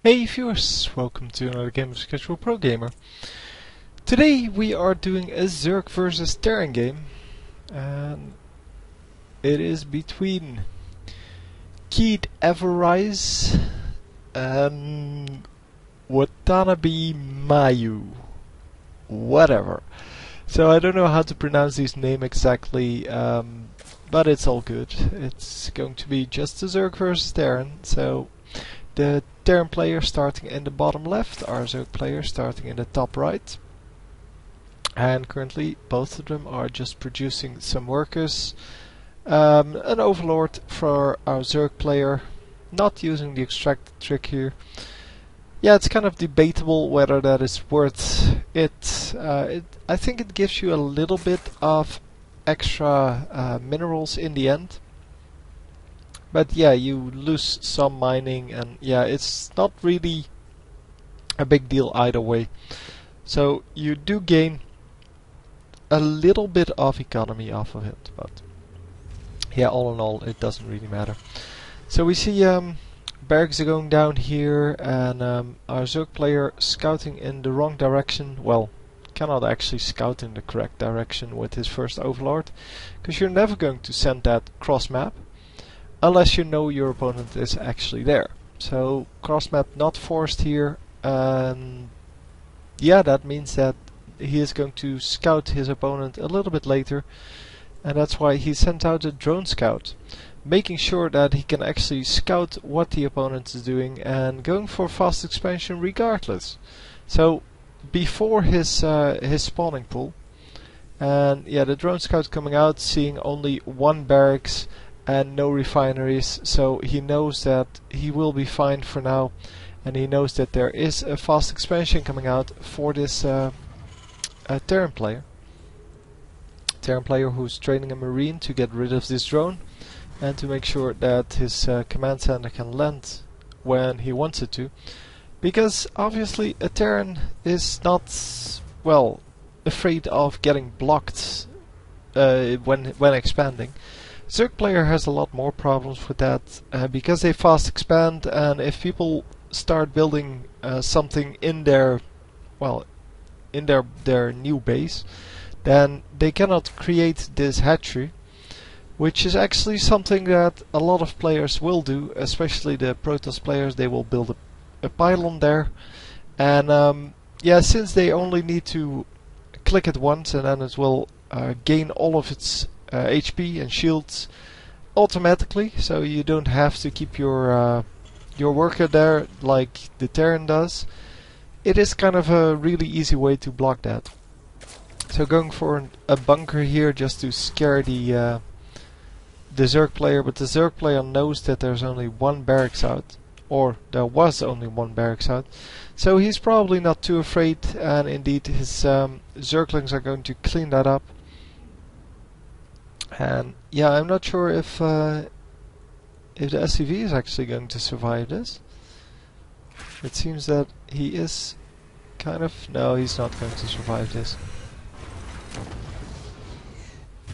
Hey viewers, welcome to another game of Casual Pro Gamer. Today we are doing a Zerg versus Terran game, and it is between KeydEverize and WatanabeMayu. Whatever. So I don't know how to pronounce these names exactly, but it's all good. It's going to be just a Zerg versus Terran, so the Terran player starting in the bottom left, our Zerg player starting in the top right. And currently both of them are just producing some workers. An overlord for our Zerg player, not using the extract trick here. Yeah, it's kind of debatable whether that is worth it. I think it gives you a little bit of extra minerals in the end. But yeah, you lose some mining, and yeah, it's not really a big deal either way. So you do gain a little bit of economy off of it, but yeah, all in all, it doesn't really matter. So we see barracks are going down here, and our Zerg player scouting in the wrong direction. Well, cannot actually scout in the correct direction with his first overlord, because you're never going to send that cross map unless you know your opponent is actually there. So cross map not forced here, and yeah, that means that he is going to scout his opponent a little bit later, and that's why he sent out a drone scout, making sure that he can actually scout what the opponent is doing and going for fast expansion regardless. So before his spawning pool, and yeah, the drone scout coming out, seeing only one barracks and no refineries, so he knows that he will be fine for now, and he knows that there is a fast expansion coming out for this Terran player. Terran player who's training a marine to get rid of this drone and to make sure that his command center can land when he wants it to, because obviously a Terran is not, well, afraid of getting blocked when expanding. Zerg player has a lot more problems with that, because they fast expand, and if people start building something in their, well, in their new base, then they cannot create this hatchery, which is actually something that a lot of players will do, especially the Protoss players. They will build a pylon there, and yeah, since they only need to click it once and then it will gain all of its HP and shields automatically, so you don't have to keep your worker there like the Terran does. It is kind of a really easy way to block that. So going for a bunker here just to scare the Zerg player, but the Zerg player knows that there's only one barracks out, or there was only one barracks out, so he's probably not too afraid, and indeed his Zerglings are going to clean that up. And yeah, I'm not sure if the SCV is actually going to survive this. It seems that he is kind of... no, he's not going to survive this.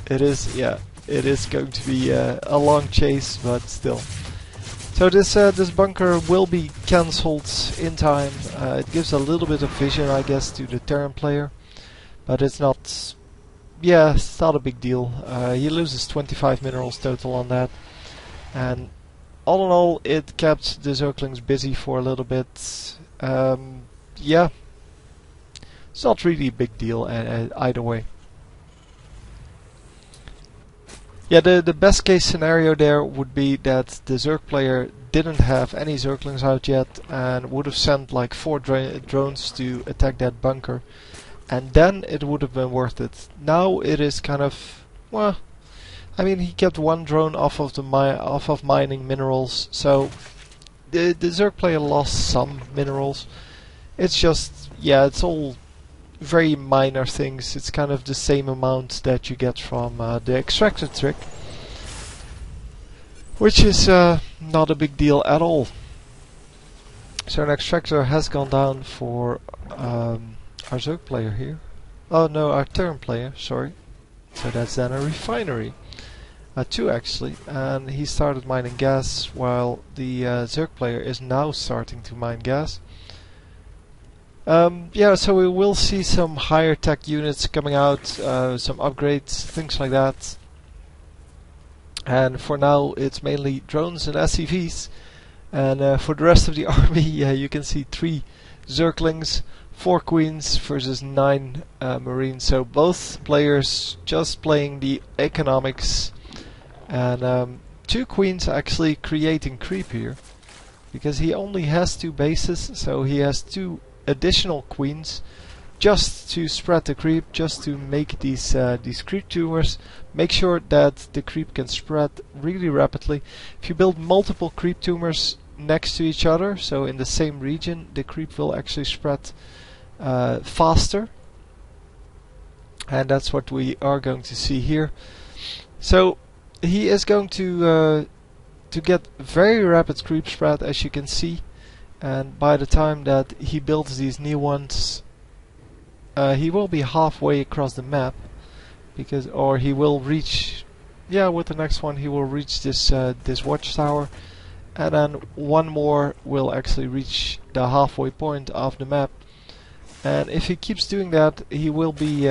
It is, yeah, it is going to be a long chase, but still. So this bunker will be cancelled in time. It gives a little bit of vision, I guess, to the Terran player, but it's not... yeah, it's not a big deal. He loses 25 minerals total on that, and all in all, it kept the Zerglings busy for a little bit. Yeah, it's not really a big deal either way. Yeah, the best case scenario there would be that the Zerg player didn't have any Zerglings out yet and would have sent like 4 drones to attack that bunker, and then it would have been worth it. Now it is kind of, well, I mean, he kept one drone off of mining minerals, so the Zerg player lost some minerals. It's just, yeah, it's all very minor things. It's kind of the same amount that you get from the extractor trick, which is not a big deal at all. So an extractor has gone down for our Zerg player here. Oh no, our Terran player, sorry. So that's then a refinery. 2 actually, and he started mining gas while the Zerg player is now starting to mine gas. Yeah, so we will see some higher tech units coming out, some upgrades, things like that. And for now it's mainly drones and SCVs. And for the rest of the army, you can see 3 Zerglings, 4 Queens versus 9 Marines. So both players just playing the economics. And 2 Queens actually creating creep here. Because he only has 2 bases, so he has 2 additional Queens. Just to spread the creep, just to make these creep tumors, make sure that the creep can spread really rapidly. If you build multiple creep tumors next to each other, so in the same region, the creep will actually spread faster, and that's what we are going to see here. So he is going to get very rapid creep spread, as you can see, and by the time that he builds these new ones, he will be halfway across the map, because, or he will reach, yeah, with the next one he will reach this this watchtower, and then one more will actually reach the halfway point of the map. And if he keeps doing that, he will be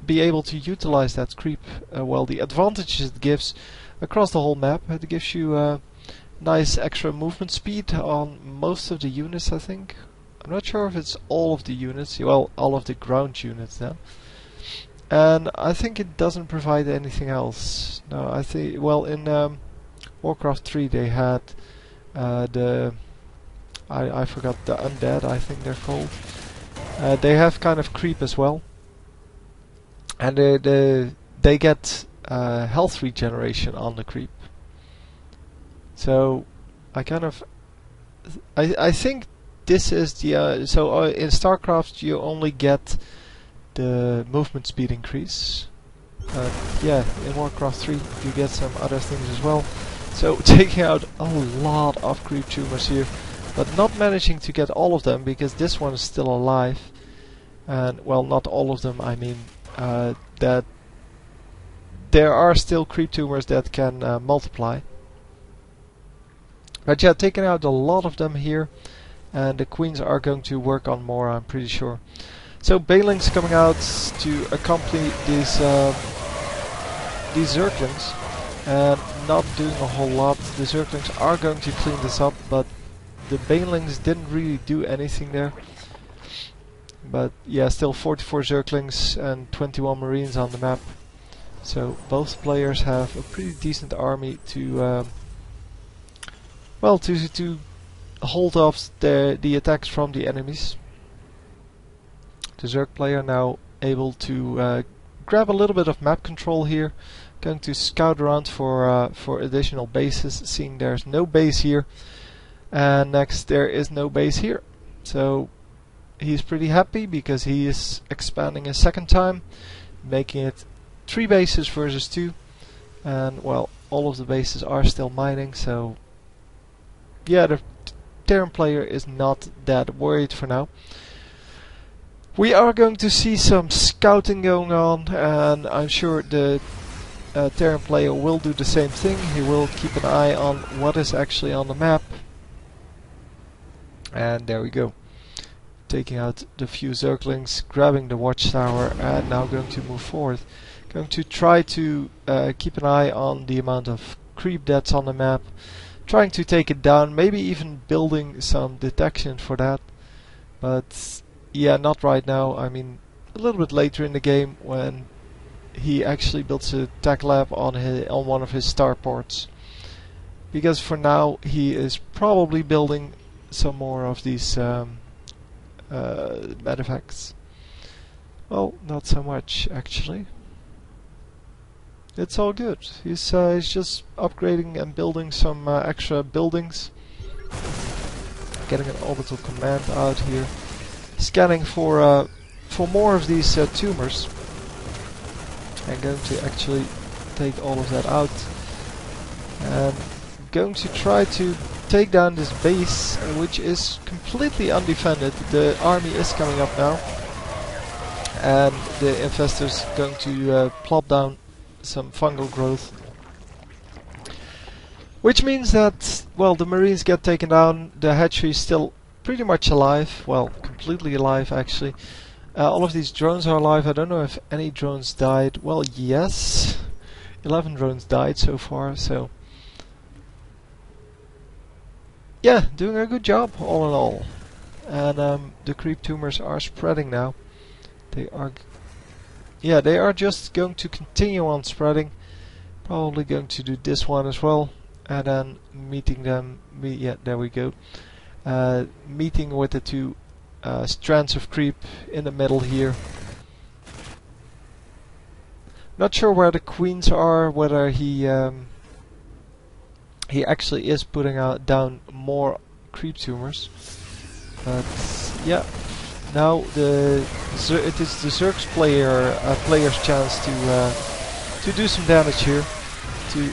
able to utilize that creep. Well, the advantages it gives across the whole map, it gives you nice extra movement speed on most of the units, I think. I'm not sure if it's all of the units, well, all of the ground units then. And I think it doesn't provide anything else. No, I think, well, in Warcraft 3 they had I forgot, the undead, I think they're called. They have kind of creep as well. And they get health regeneration on the creep. So I kind of, I think this is the in StarCraft you only get the movement speed increase. Yeah, in Warcraft 3 you get some other things as well. So taking out a lot of creep tumors here, but not managing to get all of them because this one is still alive. And well, not all of them, I mean that there are still creep tumors that can multiply. But yeah, taking out a lot of them here, and the Queens are going to work on more, I'm pretty sure. So Banelings coming out to accompany these Zerglings, and not doing a whole lot. The Zerglings are going to clean this up, but the Banelings didn't really do anything there. But yeah, still 44 Zerglings and 21 Marines on the map. So both players have a pretty decent army to well, to hold off the attacks from the enemies. The Zerg player now able to grab a little bit of map control here. Going to scout around for additional bases, seeing there's no base here. And next there is no base here. So he's pretty happy because he is expanding a second time, making it 3 bases versus 2. And well, all of the bases are still mining, so yeah, the Terran player is not that worried for now. We are going to see some scouting going on, and I'm sure the Terran player will do the same thing. He will keep an eye on what is actually on the map. And there we go. Taking out the few Zerglings, grabbing the watchtower, and now going to move forward. Going to try to keep an eye on the amount of creep that's on the map. Trying to take it down, maybe even building some detection for that. But yeah, not right now. I mean, a little bit later in the game when he actually builds a tech lab on one of his starports. Because for now he is probably building some more of these medevacts. Well, not so much actually. It's all good. He's just upgrading and building some extra buildings. Getting an orbital command out here. Scanning for more of these tumors. And going to actually take all of that out. And going to try to take down this base, which is completely undefended. The army is coming up now. And the infestors going to plop down some fungal growth. Which means that, well, the Marines get taken down, the hatchery is still pretty much alive, well, completely alive actually. All of these drones are alive. I don't know if any drones died. Well, yes, 11 drones died so far, so yeah, doing a good job all in all. And the creep tumors are spreading now. They are just going to continue on spreading. Probably going to do this one as well, and then meeting them. Yeah, there we go. Meeting with the two strands of creep in the middle here. Not sure where the queens are, whether he actually is putting down more creep tumors. But yeah, now it is the Zerg's player's chance to do some damage here, to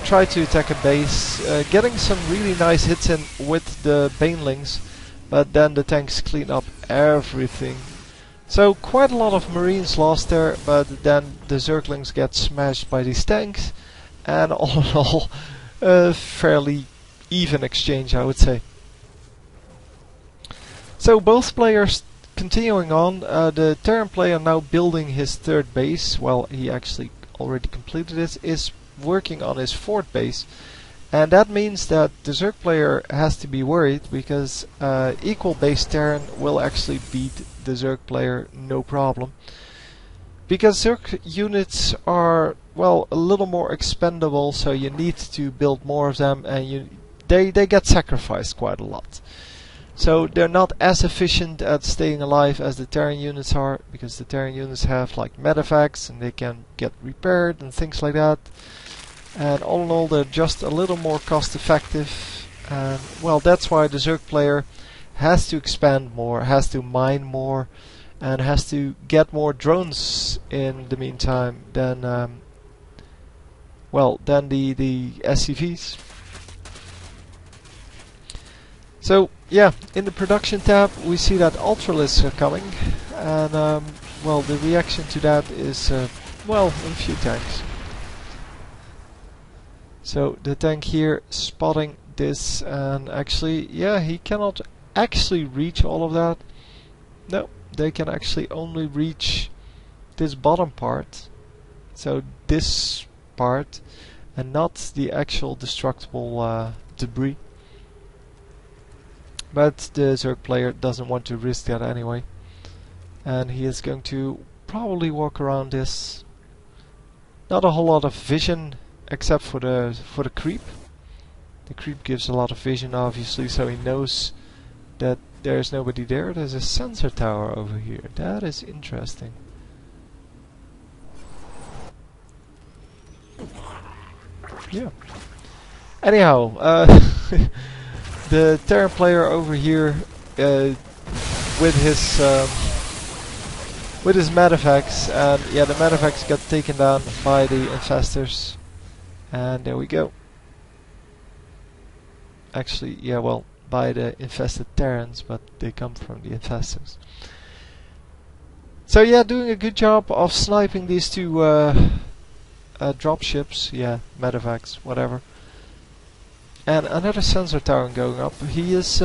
try to attack a base, getting some really nice hits in with the banelings. But then the tanks clean up everything. So quite a lot of Marines lost there, but then the Zerglings get smashed by these tanks, and all in all, a fairly even exchange, I would say. So both players continuing on. The Terran player now building his third base. Well, he actually already completed this. Is working on his fourth base. And that means that the Zerg player has to be worried, because equal base Terran will actually beat the Zerg player no problem. Because Zerg units are, well, a little more expendable, so you need to build more of them, and they get sacrificed quite a lot. So they're not as efficient at staying alive as the Terran units are, because the Terran units have like medevacts and they can get repaired and things like that. And all in all, they're just a little more cost effective. And well, that's why the Zerg player has to expand more, has to mine more, and has to get more drones in the meantime than the SCVs. So yeah, in the production tab we see that Ultralists are coming, and well, the reaction to that is well, a few tanks. So the tank here spotting this, and actually, yeah, he cannot actually reach all of that. No, they can actually only reach this bottom part. So this part, and not the actual destructible debris. But the Zerg player doesn't want to risk that anyway. And he is going to probably walk around this. Not a whole lot of vision, except for the creep. The creep gives a lot of vision, obviously, so he knows that there's nobody there. There's a sensor tower over here. That is interesting. Yeah. Anyhow, the Terran player over here with his medevacts, and yeah, the medevacts got taken down by the infestors. And there we go. Actually, yeah, well, by the infested Terrans, but they come from the infestors. So yeah, doing a good job of sniping these two dropships. Yeah, medevacts, whatever. And another sensor tower going up. He is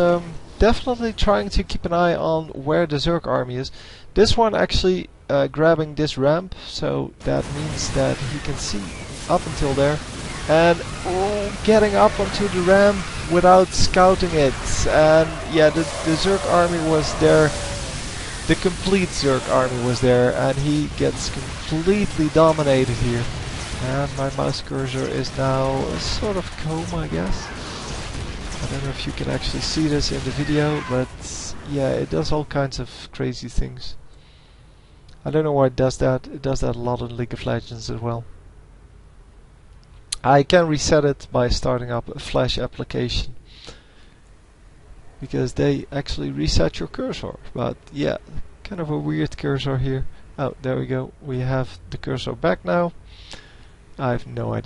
definitely trying to keep an eye on where the Zerg army is. This one actually grabbing this ramp, so that means that he can see up until there, and getting up onto the ramp without scouting it. And yeah, the Zerg army was there, the complete Zerg army was there, and he gets completely dominated here. And my mouse cursor is now sort of coma, I guess. I don't know if you can actually see this in the video, but yeah, it does all kinds of crazy things. I don't know why it does that. It does that a lot in League of Legends as well. I can reset it by starting up a Flash application, because they actually reset your cursor. But yeah, kind of a weird cursor here. Oh, there we go. We have the cursor back now. I have no idea.